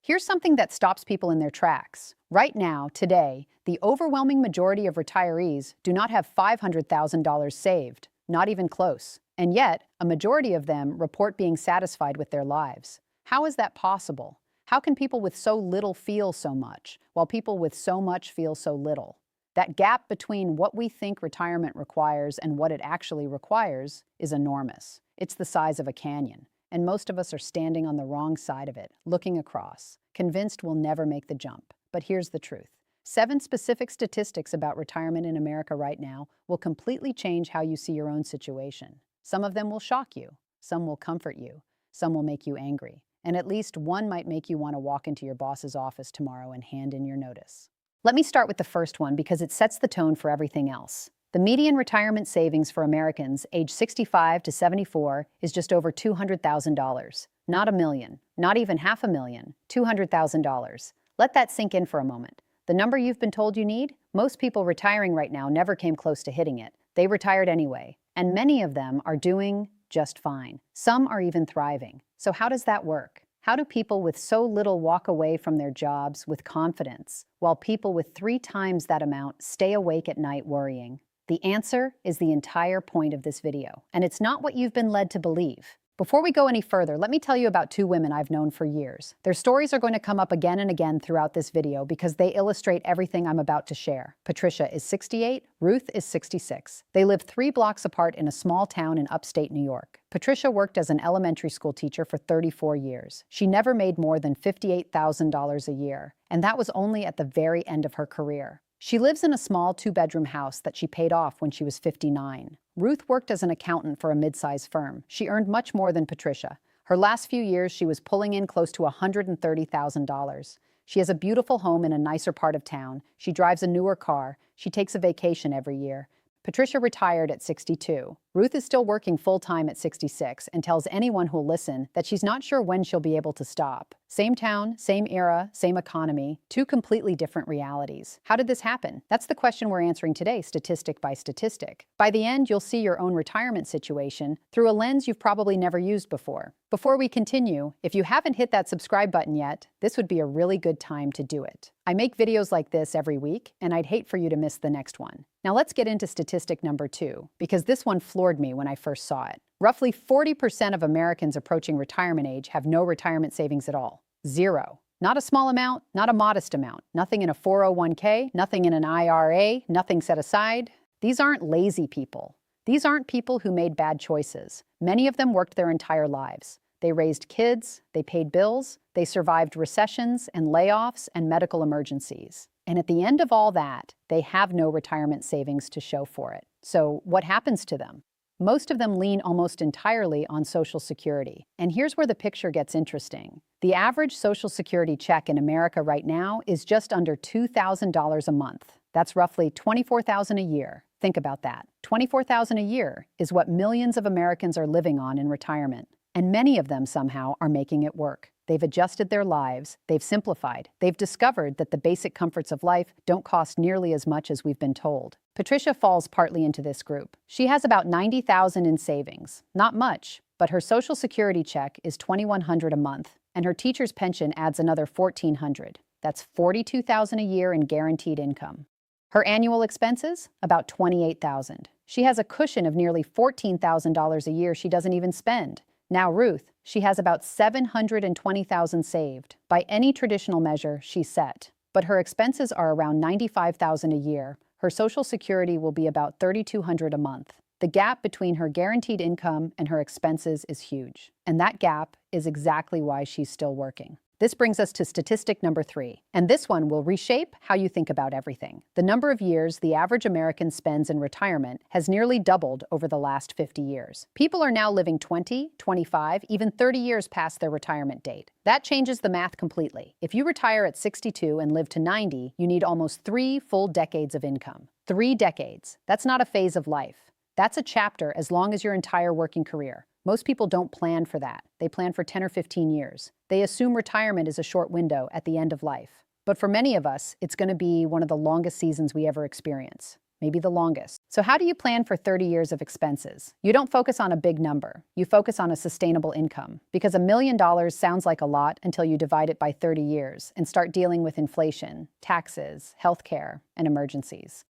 Here's something that stops people in their tracks. Right now, today, the overwhelming majority of retirees do not have $500,000 saved, not even close. And yet, a majority of them report being satisfied with their lives. How is that possible? How can people with so little feel so much, while people with so much feel so little? That gap between what we think retirement requires and what it actually requires is enormous. It's the size of a canyon, and most of us are standing on the wrong side of it, looking across, convinced we'll never make the jump. But here's the truth. 7 specific statistics about retirement in America right now will completely change how you see your own situation. Some of them will shock you, some will comfort you, some will make you angry, and at least one might make you want to walk into your boss's office tomorrow and hand in your notice. Let me start with the first one because it sets the tone for everything else. The median retirement savings for Americans aged 65 to 74 is just over $200,000. Not $1 million, not even $500,000, $200,000. Let that sink in for a moment. The number you've been told you need? Most people retiring right now never came close to hitting it. They retired anyway, and many of them are doing just fine. Some are even thriving. So how does that work? How do people with so little walk away from their jobs with confidence, while people with 3 times that amount stay awake at night worrying? The answer is the entire point of this video, and it's not what you've been led to believe. Before we go any further, let me tell you about 2 women I've known for years. Their stories are going to come up again and again throughout this video because they illustrate everything I'm about to share. Patricia is 68, Ruth is 66. They live 3 blocks apart in a small town in upstate New York. Patricia worked as an elementary school teacher for 34 years. She never made more than $58,000 a year, and that was only at the very end of her career. She lives in a small 2-bedroom house that she paid off when she was 59. Ruth worked as an accountant for a mid-sized firm. She earned much more than Patricia. Her last few years, she was pulling in close to $130,000. She has a beautiful home in a nicer part of town. She drives a newer car. She takes a vacation every year. Patricia retired at 62. Ruth is still working full-time at 66 and tells anyone who'll listen that she's not sure when she'll be able to stop. Same town, same era, same economy, 2 completely different realities. How did this happen? That's the question we're answering today, statistic by statistic. By the end, you'll see your own retirement situation through a lens you've probably never used before. Before we continue, if you haven't hit that subscribe button yet, this would be a really good time to do it. I make videos like this every week, and I'd hate for you to miss the next one. Now let's get into statistic number 2, because this one floored me when I first saw it. Roughly 40% of Americans approaching retirement age have no retirement savings at all. 0. Not a small amount, not a modest amount. Nothing in a 401k, nothing in an IRA, nothing set aside. These aren't lazy people. These aren't people who made bad choices. Many of them worked their entire lives. They raised kids, they paid bills, they survived recessions and layoffs and medical emergencies. And at the end of all that, they have no retirement savings to show for it. So what happens to them? Most of them lean almost entirely on Social Security. And here's where the picture gets interesting. The average Social Security check in America right now is just under $2,000 a month. That's roughly $24,000 a year. Think about that. $24,000 a year is what millions of Americans are living on in retirement. And many of them somehow are making it work. They've adjusted their lives, they've simplified, they've discovered that the basic comforts of life don't cost nearly as much as we've been told. Patricia falls partly into this group. She has about $90,000 in savings. Not much, but her Social Security check is $2,100 a month, and her teacher's pension adds another $1,400. That's $42,000 a year in guaranteed income. Her annual expenses? About $28,000. She has a cushion of nearly $14,000 a year she doesn't even spend. Now Ruth, she has about $720,000 saved. By any traditional measure, she's set. But her expenses are around $95,000 a year. Her Social Security will be about $3,200 a month. The gap between her guaranteed income and her expenses is huge. And that gap is exactly why she's still working. This brings us to statistic number 3, and this one will reshape how you think about everything. The number of years the average American spends in retirement has nearly doubled over the last 50 years. People are now living 20, 25, even 30 years past their retirement date. That changes the math completely. If you retire at 62 and live to 90, you need almost 3 full decades of income. 3 decades. That's not a phase of life. That's a chapter as long as your entire working career. Most people don't plan for that. They plan for 10 or 15 years. They assume retirement is a short window at the end of life. But for many of us, it's going to be one of the longest seasons we ever experience. maybe the longest. So how do you plan for 30 years of expenses? You don't focus on a big number. You focus on a sustainable income, because $1 million sounds like a lot until you divide it by 30 years and start dealing with inflation, taxes, healthcare, and emergencies.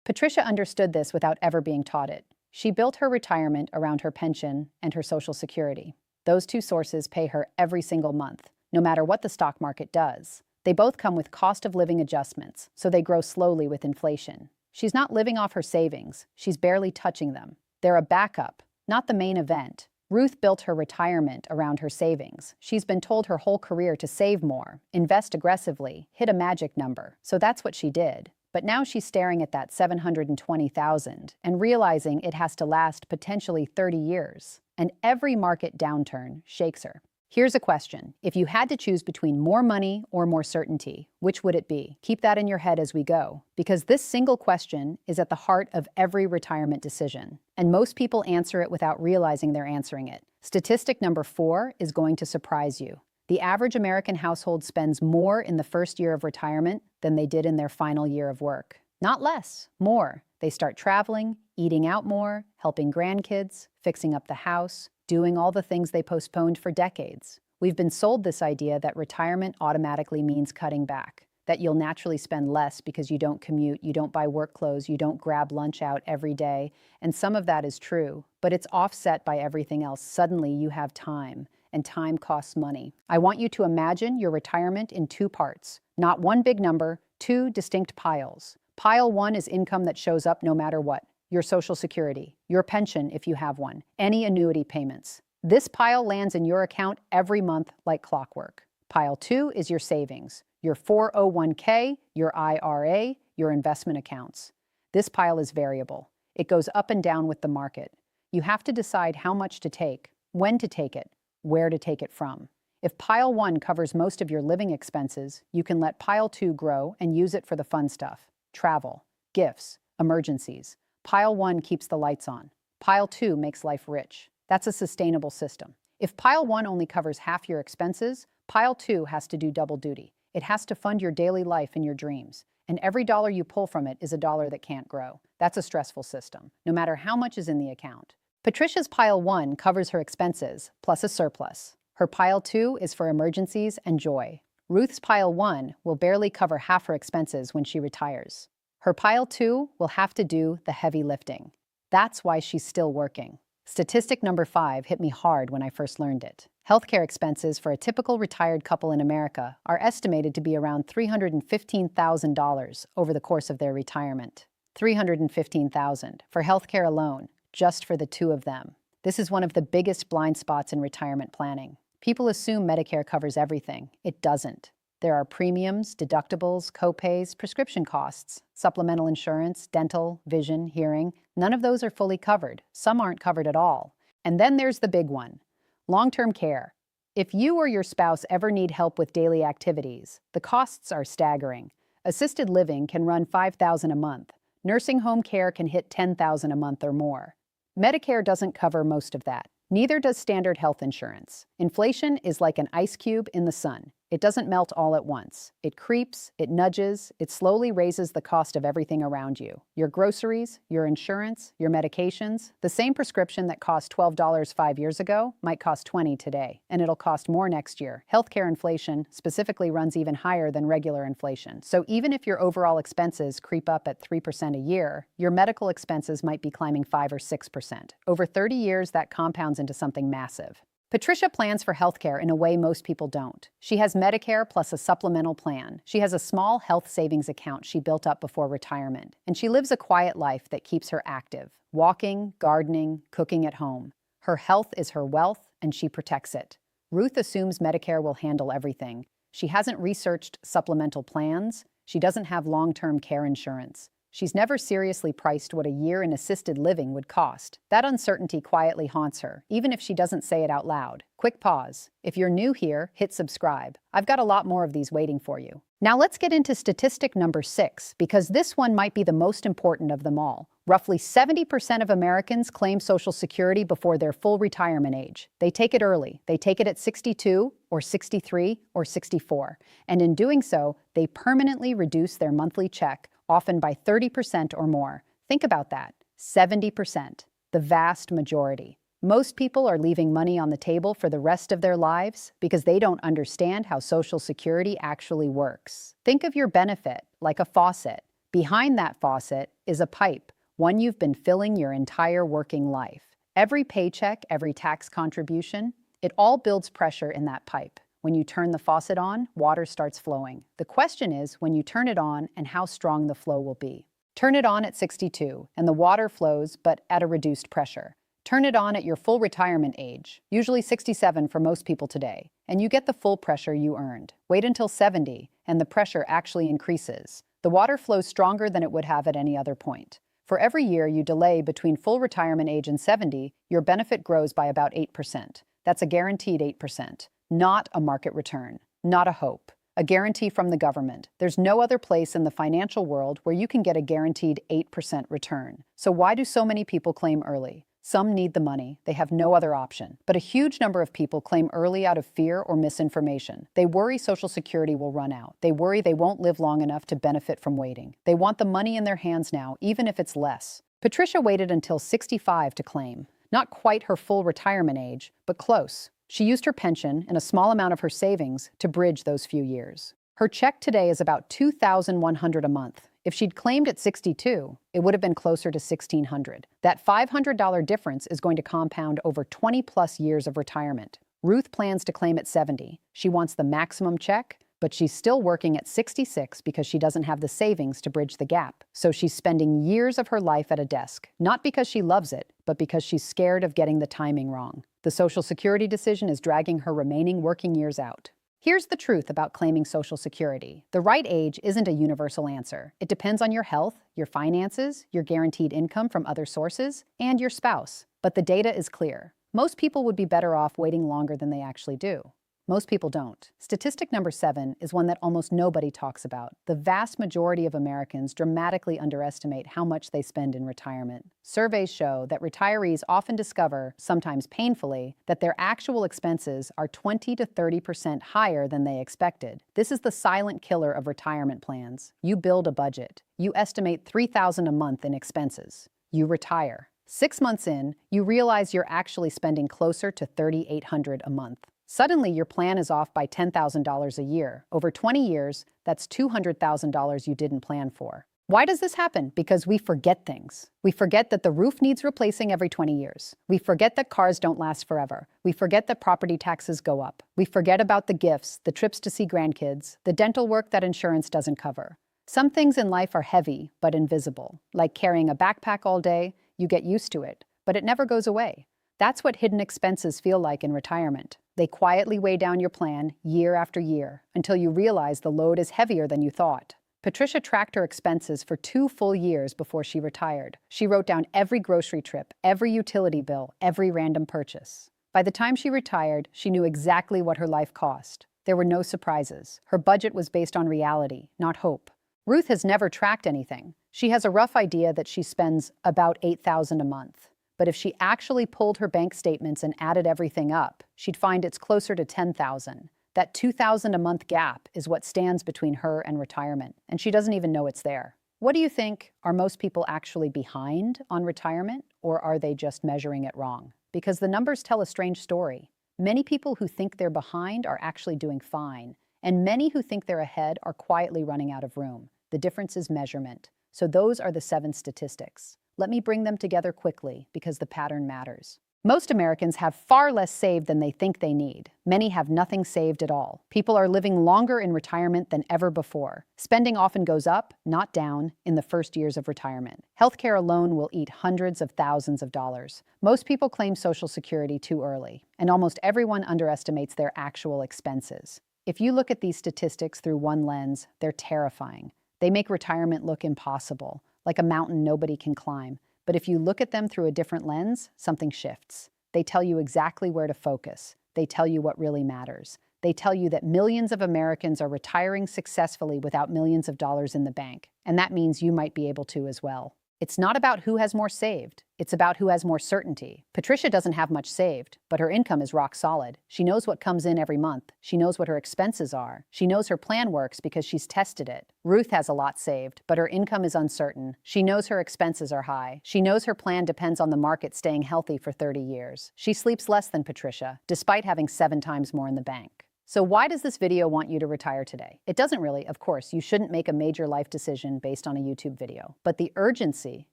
Patricia understood this without ever being taught it. She built her retirement around her pension and her Social Security. Those two sources pay her every single month, no matter what the stock market does. They both come with cost of living adjustments, so they grow slowly with inflation. She's not living off her savings. She's barely touching them. They're a backup, not the main event. Ruth built her retirement around her savings. She's been told her whole career to save more, invest aggressively, hit a magic number. So that's what she did. But now she's staring at that $720,000 and realizing it has to last potentially 30 years. And every market downturn shakes her. Here's a question. If you had to choose between more money or more certainty, which would it be? Keep that in your head as we go, because this single question is at the heart of every retirement decision. And most people answer it without realizing they're answering it. Statistic number 4 is going to surprise you. The average American household spends more in the first year of retirement than they did in their final year of work. Not less, more. They start traveling, eating out more, helping grandkids, fixing up the house, doing all the things they postponed for decades. We've been sold this idea that retirement automatically means cutting back, that you'll naturally spend less because you don't commute, you don't buy work clothes, you don't grab lunch out every day, and some of that is true, but it's offset by everything else. Suddenly you have time, and time costs money. I want you to imagine your retirement in 2 parts, not one big number, 2 distinct piles. Pile 1 is income that shows up no matter what. Your Social Security, your pension if you have one, any annuity payments. This pile lands in your account every month like clockwork. Pile 2 is your savings, your 401k, your IRA, your investment accounts. This pile is variable. It goes up and down with the market. You have to decide how much to take, when to take it, where to take it from. If Pile 1 covers most of your living expenses, you can let Pile 2 grow and use it for the fun stuff, travel, gifts, emergencies. Pile 1 keeps the lights on. Pile 2 makes life rich. That's a sustainable system. If Pile 1 only covers half your expenses, Pile 2 has to do double duty. It has to fund your daily life and your dreams. And every dollar you pull from it is a dollar that can't grow. That's a stressful system, no matter how much is in the account. Patricia's Pile 1 covers her expenses, plus a surplus. Her Pile 2 is for emergencies and joy. Ruth's Pile 1 will barely cover half her expenses when she retires. Her Pile 2 will have to do the heavy lifting. That's why she's still working. Statistic number 5 hit me hard when I first learned it. Healthcare expenses for a typical retired couple in America are estimated to be around $315,000 over the course of their retirement. $315,000 for healthcare alone, just for the 2 of them. This is one of the biggest blind spots in retirement planning. People assume Medicare covers everything. It doesn't. There are premiums, deductibles, copays, prescription costs, supplemental insurance, dental, vision, hearing. None of those are fully covered. Some aren't covered at all. And then there's the big one, long-term care. If you or your spouse ever need help with daily activities, the costs are staggering. Assisted living can run $5,000 a month. Nursing home care can hit $10,000 a month or more. Medicare doesn't cover most of that. Neither does standard health insurance. Inflation is like an ice cube in the sun. It doesn't melt all at once. It creeps, it nudges, it slowly raises the cost of everything around you. Your groceries, your insurance, your medications. The same prescription that cost $12 5 years ago might cost $20 today, and it'll cost more next year. Healthcare inflation specifically runs even higher than regular inflation. So even if your overall expenses creep up at 3% a year, your medical expenses might be climbing 5 or 6%. Over 30 years, that compounds into something massive. Patricia plans for healthcare in a way most people don't. She has Medicare plus a supplemental plan. She has a small health savings account she built up before retirement. And she lives a quiet life that keeps her active, walking, gardening, cooking at home. Her health is her wealth, and she protects it. Ruth assumes Medicare will handle everything. She hasn't researched supplemental plans. She doesn't have long-term care insurance. She's never seriously priced what a year in assisted living would cost. That uncertainty quietly haunts her, even if she doesn't say it out loud. Quick pause. If you're new here, hit subscribe. I've got a lot more of these waiting for you. Now let's get into statistic number 6, because this one might be the most important of them all. Roughly 70% of Americans claim Social Security before their full retirement age. They take it early. They take it at 62 or 63 or 64. And in doing so, they permanently reduce their monthly check, often by 30% or more. Think about that. 70%, the vast majority. Most people are leaving money on the table for the rest of their lives because they don't understand how Social Security actually works. Think of your benefit like a faucet. Behind that faucet is a pipe, one you've been filling your entire working life. Every paycheck, every tax contribution, it all builds pressure in that pipe. When you turn the faucet on, water starts flowing. The question is when you turn it on and how strong the flow will be. Turn it on at 62, and the water flows, but at a reduced pressure. Turn it on at your full retirement age, usually 67 for most people today, and you get the full pressure you earned. Wait until 70, and the pressure actually increases. The water flows stronger than it would have at any other point. For every year you delay between full retirement age and 70, your benefit grows by about 8%. That's a guaranteed 8%, not a market return, not a hope. A guarantee from the government. There's no other place in the financial world where you can get a guaranteed 8% return. So why do so many people claim early? Some need the money. They have no other option. But a huge number of people claim early out of fear or misinformation. They worry Social Security will run out. They worry they won't live long enough to benefit from waiting. They want the money in their hands now, even if it's less. Patricia waited until 65 to claim. Not quite her full retirement age, but close. She used her pension and a small amount of her savings to bridge those few years. Her check today is about $2,100 a month. If she'd claimed at 62, it would have been closer to $1,600. That $500 difference is going to compound over 20-plus years of retirement. Ruth plans to claim at 70. She wants the maximum check, but she's still working at 66 because she doesn't have the savings to bridge the gap. So she's spending years of her life at a desk, not because she loves it, but because she's scared of getting the timing wrong. The Social Security decision is dragging her remaining working years out. Here's the truth about claiming Social Security. The right age isn't a universal answer. It depends on your health, your finances, your guaranteed income from other sources, and your spouse. But the data is clear. Most people would be better off waiting longer than they actually do. Most people don't. Statistic number 7 is one that almost nobody talks about. The vast majority of Americans dramatically underestimate how much they spend in retirement. Surveys show that retirees often discover, sometimes painfully, that their actual expenses are 20 to 30% higher than they expected. This is the silent killer of retirement plans. You build a budget. You estimate $3,000 a month in expenses. You retire. 6 months in, you realize you're actually spending closer to $3,800 a month. Suddenly, your plan is off by $10,000 a year. Over 20 years, that's $200,000 you didn't plan for. Why does this happen? Because we forget things. We forget that the roof needs replacing every 20 years. We forget that cars don't last forever. We forget that property taxes go up. We forget about the gifts, the trips to see grandkids, the dental work that insurance doesn't cover. Some things in life are heavy, but invisible. Like carrying a backpack all day, you get used to it, but it never goes away. That's what hidden expenses feel like in retirement. They quietly weigh down your plan year after year until you realize the load is heavier than you thought. Patricia tracked her expenses for 2 full years before she retired. She wrote down every grocery trip, every utility bill, every random purchase. By the time she retired, she knew exactly what her life cost. There were no surprises. Her budget was based on reality, not hope. Ruth has never tracked anything. She has a rough idea that she spends about $8,000 a month. But if she actually pulled her bank statements and added everything up, she'd find it's closer to $10,000. That $2,000 a month gap is what stands between her and retirement, and she doesn't even know it's there. What do you think? Are most people actually behind on retirement, or are they just measuring it wrong? Because the numbers tell a strange story. Many people who think they're behind are actually doing fine, and many who think they're ahead are quietly running out of room. The difference is measurement. So those are the 7 statistics. Let me bring them together quickly because the pattern matters. Most Americans have far less saved than they think they need. Many have nothing saved at all. People are living longer in retirement than ever before. Spending often goes up, not down, in the first years of retirement. Healthcare alone will eat hundreds of thousands of dollars. Most people claim Social Security too early, and almost everyone underestimates their actual expenses. If you look at these statistics through one lens, they're terrifying. They make retirement look impossible, like a mountain nobody can climb. But if you look at them through a different lens, something shifts. They tell you exactly where to focus. They tell you what really matters. They tell you that millions of Americans are retiring successfully without millions of dollars in the bank. And that means you might be able to as well. It's not about who has more saved. It's about who has more certainty. Patricia doesn't have much saved, but her income is rock solid. She knows what comes in every month. She knows what her expenses are. She knows her plan works because she's tested it. Ruth has a lot saved, but her income is uncertain. She knows her expenses are high. She knows her plan depends on the market staying healthy for 30 years. She sleeps less than Patricia, despite having 7 times more in the bank. So why does this video want you to retire today? It doesn't really. Of course, you shouldn't make a major life decision based on a YouTube video. But the urgency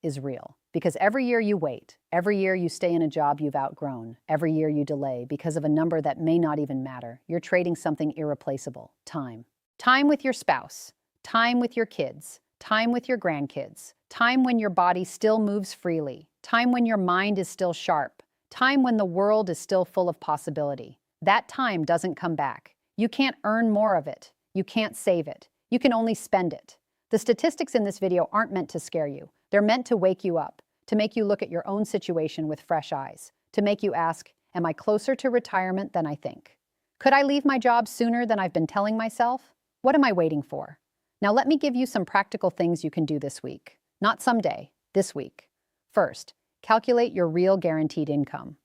is real. Because every year you wait, every year you stay in a job you've outgrown, every year you delay because of a number that may not even matter, you're trading something irreplaceable: time. Time with your spouse, time with your kids, time with your grandkids, time when your body still moves freely, time when your mind is still sharp, time when the world is still full of possibility. That time doesn't come back. You can't earn more of it. You can't save it. You can only spend it. The statistics in this video aren't meant to scare you. They're meant to wake you up, to make you look at your own situation with fresh eyes, to make you ask, am I closer to retirement than I think? Could I leave my job sooner than I've been telling myself? What am I waiting for? Now let me give you some practical things you can do this week. Not someday, this week. First, calculate your real guaranteed income.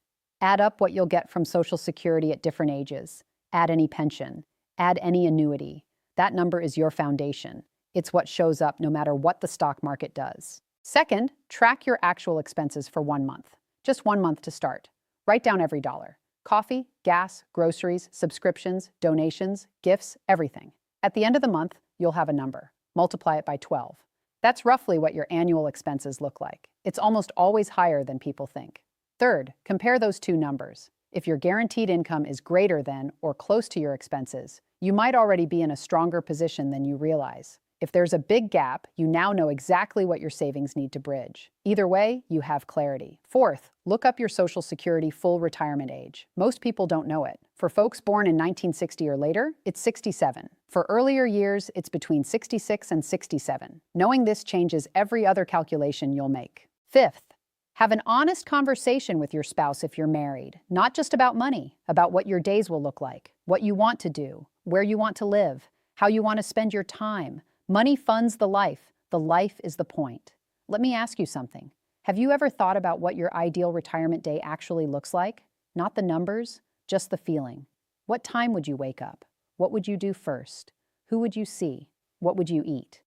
Add up what you'll get from Social Security at different ages. Add any pension. Add any annuity. That number is your foundation. It's what shows up no matter what the stock market does. Second, track your actual expenses for 1 month. Just 1 month to start. Write down every dollar. Coffee, gas, groceries, subscriptions, donations, gifts, everything. At the end of the month, you'll have a number. Multiply it by 12. That's roughly what your annual expenses look like. It's almost always higher than people think. Third, compare those two numbers. If your guaranteed income is greater than or close to your expenses, you might already be in a stronger position than you realize. If there's a big gap, you now know exactly what your savings need to bridge. Either way, you have clarity. Fourth, look up your Social Security full retirement age. Most people don't know it. For folks born in 1960 or later, it's 67. For earlier years, it's between 66 and 67. Knowing this changes every other calculation you'll make. Fifth, have an honest conversation with your spouse if you're married, not just about money, about what your days will look like, what you want to do, where you want to live, how you want to spend your time. Money funds the life. The life is the point. Let me ask you something. Have you ever thought about what your ideal retirement day actually looks like? Not the numbers, just the feeling. What time would you wake up? What would you do first? Who would you see? What would you eat?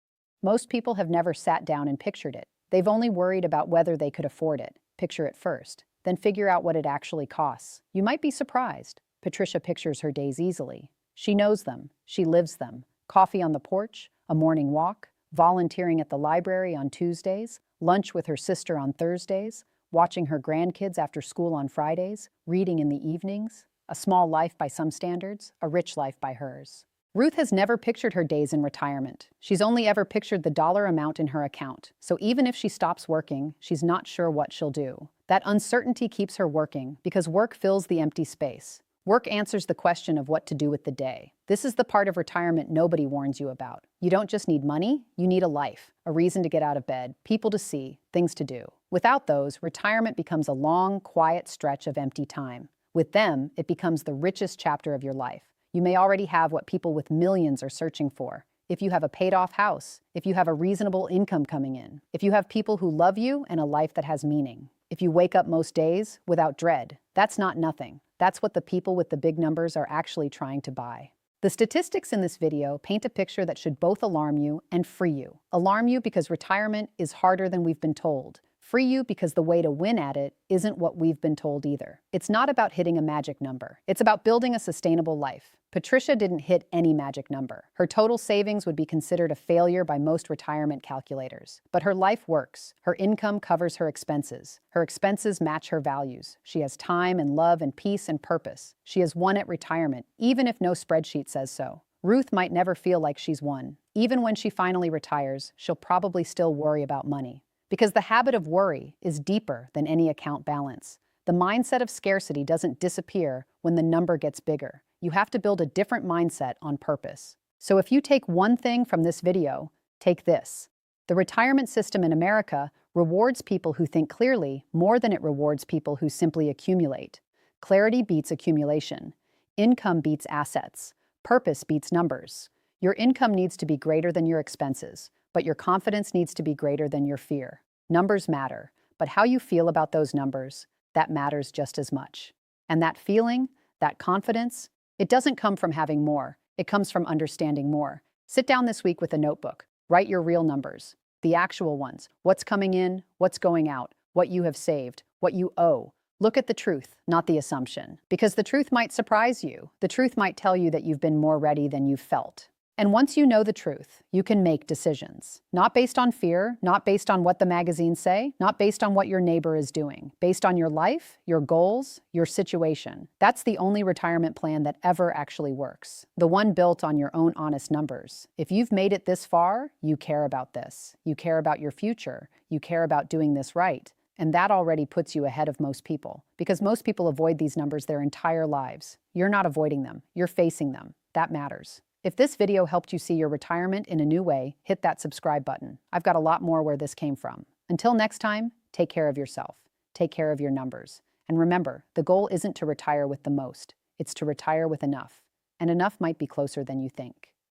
Most people have never sat down and pictured it. They've only worried about whether they could afford it. Picture it first, then figure out what it actually costs. You might be surprised. Patricia pictures her days easily. She knows them. She lives them. Coffee on the porch, a morning walk, volunteering at the library on Tuesdays, lunch with her sister on Thursdays, watching her grandkids after school on Fridays, reading in the evenings. A small life by some standards, a rich life by hers. Ruth has never pictured her days in retirement. She's only ever pictured the dollar amount in her account. So even if she stops working, she's not sure what she'll do. That uncertainty keeps her working because work fills the empty space. Work answers the question of what to do with the day. This is the part of retirement nobody warns you about. You don't just need money, you need a life, a reason to get out of bed, people to see, things to do. Without those, retirement becomes a long, quiet stretch of empty time. With them, it becomes the richest chapter of your life. You may already have what people with millions are searching for. If you have a paid-off house, if you have a reasonable income coming in, if you have people who love you and a life that has meaning, if you wake up most days without dread, that's not nothing. That's what the people with the big numbers are actually trying to buy. The statistics in this video paint a picture that should both alarm you and free you. Alarm you because retirement is harder than we've been told. Free you because the way to win at it isn't what we've been told either. It's not about hitting a magic number. It's about building a sustainable life. Patricia didn't hit any magic number. Her total savings would be considered a failure by most retirement calculators. But her life works. Her income covers her expenses. Her expenses match her values. She has time and love and peace and purpose. She has won at retirement, even if no spreadsheet says so. Ruth might never feel like she's won. Even when she finally retires, she'll probably still worry about money. Because the habit of worry is deeper than any account balance. The mindset of scarcity doesn't disappear when the number gets bigger. You have to build a different mindset on purpose. So if you take one thing from this video, take this. The retirement system in America rewards people who think clearly more than it rewards people who simply accumulate. Clarity beats accumulation. Income beats assets. Purpose beats numbers. Your income needs to be greater than your expenses, but your confidence needs to be greater than your fear. Numbers matter, but how you feel about those numbers, that matters just as much. And that feeling, that confidence, it doesn't come from having more. It comes from understanding more. Sit down this week with a notebook. Write your real numbers, the actual ones. What's coming in, what's going out, what you have saved, what you owe. Look at the truth, not the assumption. Because the truth might surprise you. The truth might tell you that you've been more ready than you've felt. And once you know the truth, you can make decisions. Not based on fear, not based on what the magazines say, not based on what your neighbor is doing. Based on your life, your goals, your situation. That's the only retirement plan that ever actually works. The one built on your own honest numbers. If you've made it this far, you care about this. You care about your future. You care about doing this right. And that already puts you ahead of most people. Because most people avoid these numbers their entire lives. You're not avoiding them. You're facing them. That matters. If this video helped you see your retirement in a new way, hit that subscribe button. I've got a lot more where this came from. Until next time, take care of yourself. Take care of your numbers. And remember, the goal isn't to retire with the most. It's to retire with enough. And enough might be closer than you think.